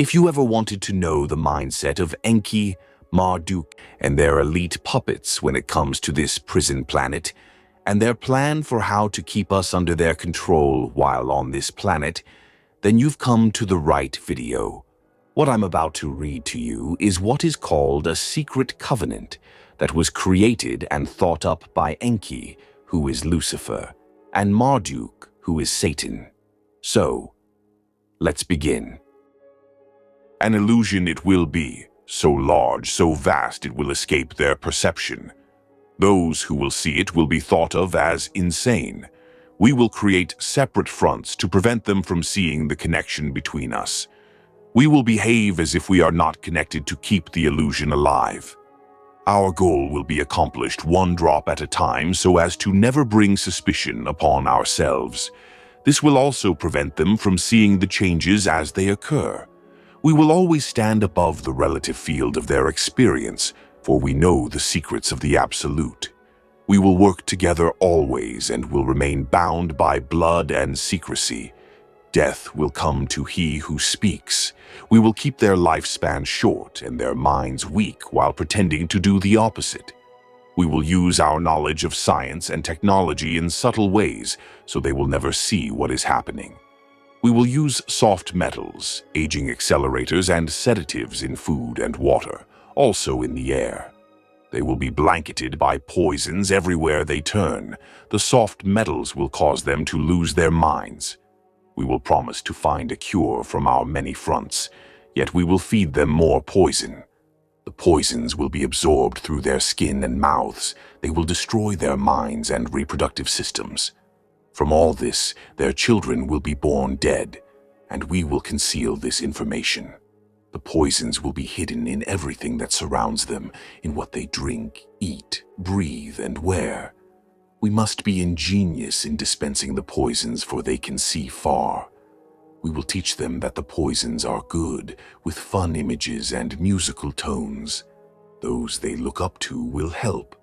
If you ever wanted to know the mindset of Enki, Marduk, and their elite puppets when it comes to this prison planet, and their plan for how to keep us under their control while on this planet, then you've come to the right video. What I'm about to read to you is what is called a secret covenant that was created and thought up by Enki, who is Lucifer, and Marduk, who is Satan. So, let's begin. An illusion it will be, so large, so vast it will escape their perception. Those who will see it will be thought of as insane. We will create separate fronts to prevent them from seeing the connection between us. We will behave as if we are not connected to keep the illusion alive. Our goal will be accomplished one drop at a time so as to never bring suspicion upon ourselves. This will also prevent them from seeing the changes as they occur. We will always stand above the relative field of their experience, for we know the secrets of the absolute. We will work together always and will remain bound by blood and secrecy. Death will come to he who speaks. We will keep their lifespan short and their minds weak while pretending to do the opposite. We will use our knowledge of science and technology in subtle ways so they will never see what is happening. We will use soft metals, aging accelerators, and sedatives in food and water, also in the air. They will be blanketed by poisons everywhere they turn. The soft metals will cause them to lose their minds. We will promise to find a cure from our many fronts, yet we will feed them more poison. The poisons will be absorbed through their skin and mouths. They will destroy their minds and reproductive systems. From all this, their children will be born dead, and we will conceal this information. The poisons will be hidden in everything that surrounds them, in what they drink, eat, breathe, and wear. We must be ingenious in dispensing the poisons, for they can see far. We will teach them that the poisons are good, with fun images and musical tones. Those they look up to will help.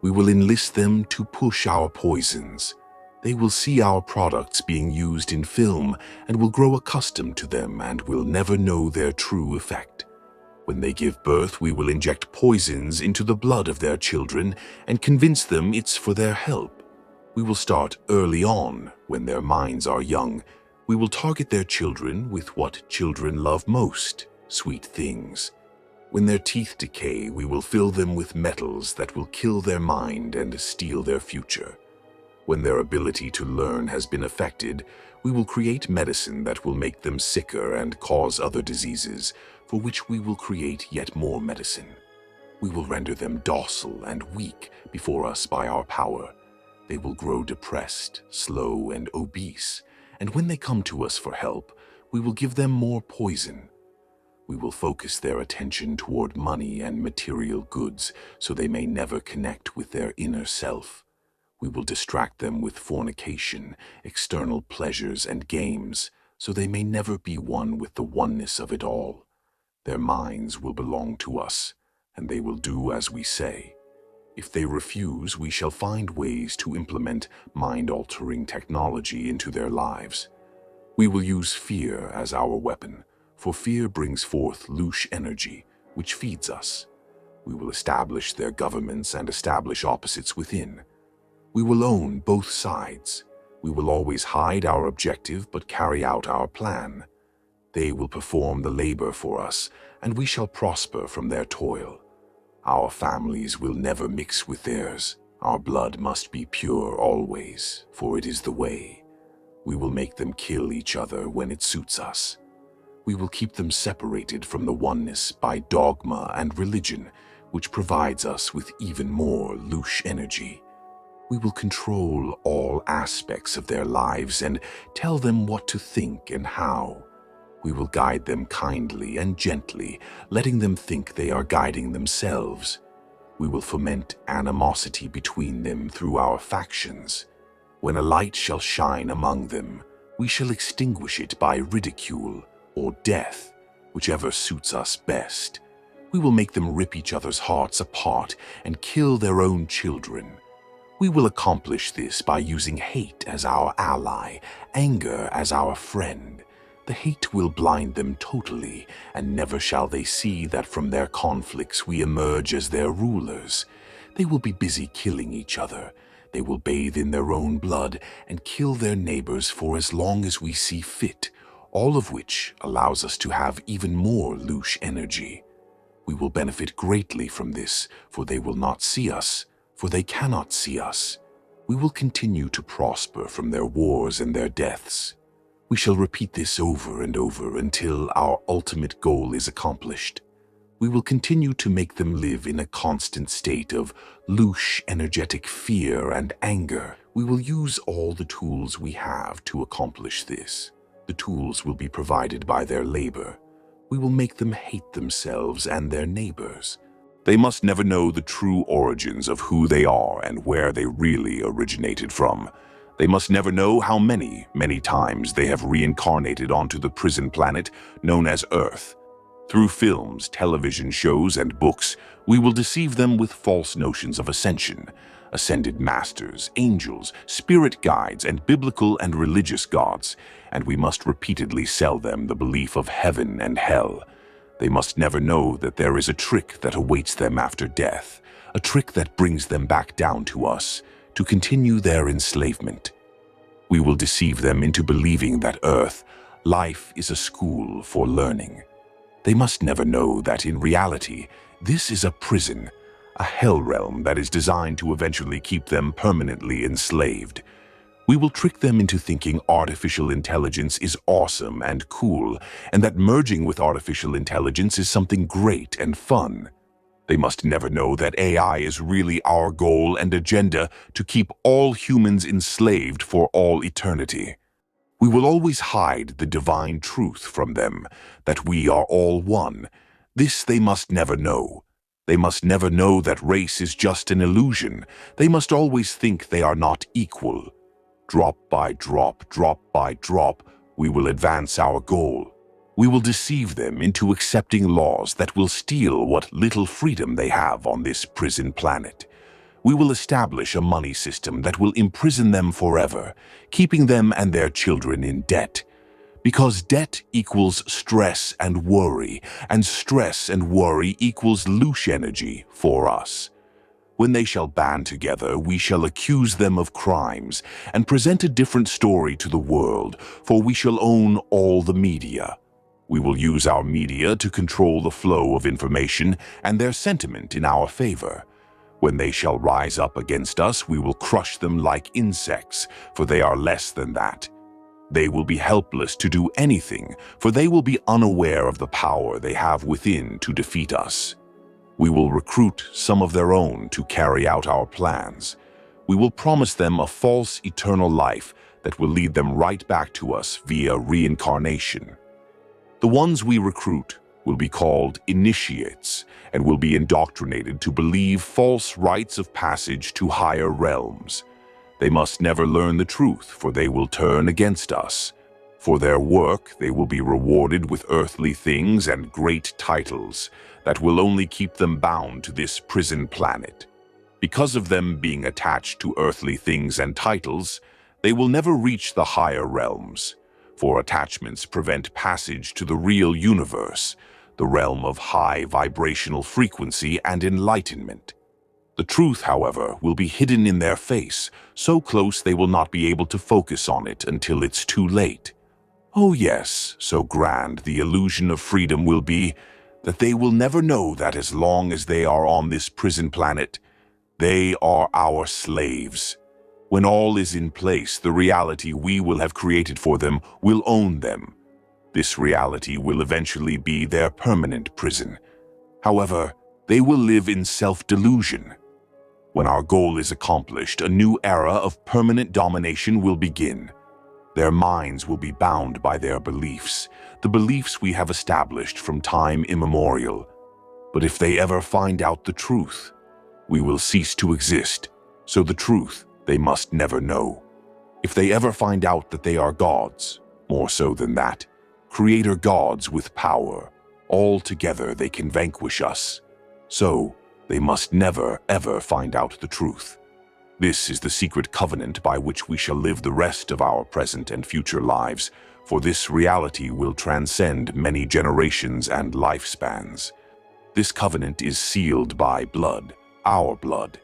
We will enlist them to push our poisons. They will see our products being used in film and will grow accustomed to them and will never know their true effect. When they give birth, we will inject poisons into the blood of their children and convince them it's for their help. We will start early on, when their minds are young. We will target their children with what children love most, sweet things. When their teeth decay, we will fill them with metals that will kill their mind and steal their future. When their ability to learn has been affected, we will create medicine that will make them sicker and cause other diseases, for which we will create yet more medicine. We will render them docile and weak before us by our power. They will grow depressed, slow, and obese, and when they come to us for help, we will give them more poison. We will focus their attention toward money and material goods so they may never connect with their inner self. We will distract them with fornication, external pleasures, and games, so they may never be one with the oneness of it all. Their minds will belong to us, and they will do as we say. If they refuse, we shall find ways to implement mind-altering technology into their lives. We will use fear as our weapon, for fear brings forth louche energy, which feeds us. We will establish their governments and establish opposites within. We will own both sides. We will always hide our objective but carry out our plan. They will perform the labor for us, and we shall prosper from their toil. Our families will never mix with theirs. Our blood must be pure always, for it is the way. We will make them kill each other when it suits us. We will keep them separated from the oneness by dogma and religion, which provides us with even more louche energy. We will control all aspects of their lives and tell them what to think and how. We will guide them kindly and gently, letting them think they are guiding themselves. We will foment animosity between them through our factions. When a light shall shine among them, we shall extinguish it by ridicule or death, whichever suits us best. We will make them rip each other's hearts apart and kill their own children. We will accomplish this by using hate as our ally, anger as our friend. The hate will blind them totally, and never shall they see that from their conflicts we emerge as their rulers. They will be busy killing each other. They will bathe in their own blood and kill their neighbors for as long as we see fit, all of which allows us to have even more louche energy. We will benefit greatly from this, for they will not see us, for they cannot see us. We will continue to prosper from their wars and their deaths. We shall repeat this over and over until our ultimate goal is accomplished. We will continue to make them live in a constant state of louche energetic fear and anger. We will use all the tools we have to accomplish this. The tools will be provided by their labor. We will make them hate themselves and their neighbors. They must never know the true origins of who they are and where they really originated from. They must never know how many times they have reincarnated onto the prison planet known as Earth. Through films, television shows, and books, we will deceive them with false notions of ascension, ascended masters, angels, spirit guides, and biblical and religious gods, and we must repeatedly sell them the belief of heaven and hell. They must never know that there is a trick that awaits them after death, a trick that brings them back down to us, to continue their enslavement. We will deceive them into believing that Earth, life is a school for learning. They must never know that in reality, this is a prison, a hell realm that is designed to eventually keep them permanently enslaved. We will trick them into thinking artificial intelligence is awesome and cool, and that merging with artificial intelligence is something great and fun. They must never know that AI is really our goal and agenda to keep all humans enslaved for all eternity. We will always hide the divine truth from them, that we are all one. This they must never know. They must never know that race is just an illusion. They must always think they are not equal. Drop by drop, we will advance our goal. We will deceive them into accepting laws that will steal what little freedom they have on this prison planet. We will establish a money system that will imprison them forever, keeping them and their children in debt. Because debt equals stress and worry equals louche energy for us. When they shall band together, we shall accuse them of crimes and present a different story to the world, for we shall own all the media. We will use our media to control the flow of information and their sentiment in our favor. When they shall rise up against us, we will crush them like insects, for they are less than that. They will be helpless to do anything, for they will be unaware of the power they have within to defeat us. We will recruit some of their own to carry out our plans. We will promise them a false eternal life that will lead them right back to us via reincarnation. The ones we recruit will be called initiates and will be indoctrinated to believe false rites of passage to higher realms. They must never learn the truth, for they will turn against us. For their work, they will be rewarded with earthly things and great titles that will only keep them bound to this prison planet. Because of them being attached to earthly things and titles, they will never reach the higher realms. For attachments prevent passage to the real universe, the realm of high vibrational frequency and enlightenment. The truth, however, will be hidden in their face, so close they will not be able to focus on it until it's too late. Oh yes, so grand the illusion of freedom will be, that they will never know that as long as they are on this prison planet, they are our slaves. When all is in place, the reality we will have created for them will own them. This reality will eventually be their permanent prison. However, they will live in self-delusion. When our goal is accomplished, a new era of permanent domination will begin. Their minds will be bound by their beliefs, the beliefs we have established from time immemorial. But if they ever find out the truth, we will cease to exist, so the truth they must never know. If they ever find out that they are gods, more so than that, creator gods with power, all together they can vanquish us. So, they must never, ever find out the truth. This is the secret covenant by which we shall live the rest of our present and future lives, for this reality will transcend many generations and lifespans. This covenant is sealed by blood, our blood.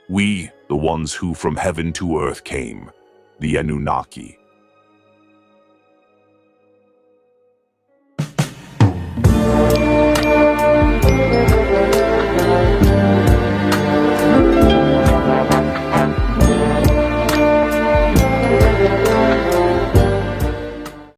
We, the ones who from heaven to earth came, the Anunnaki,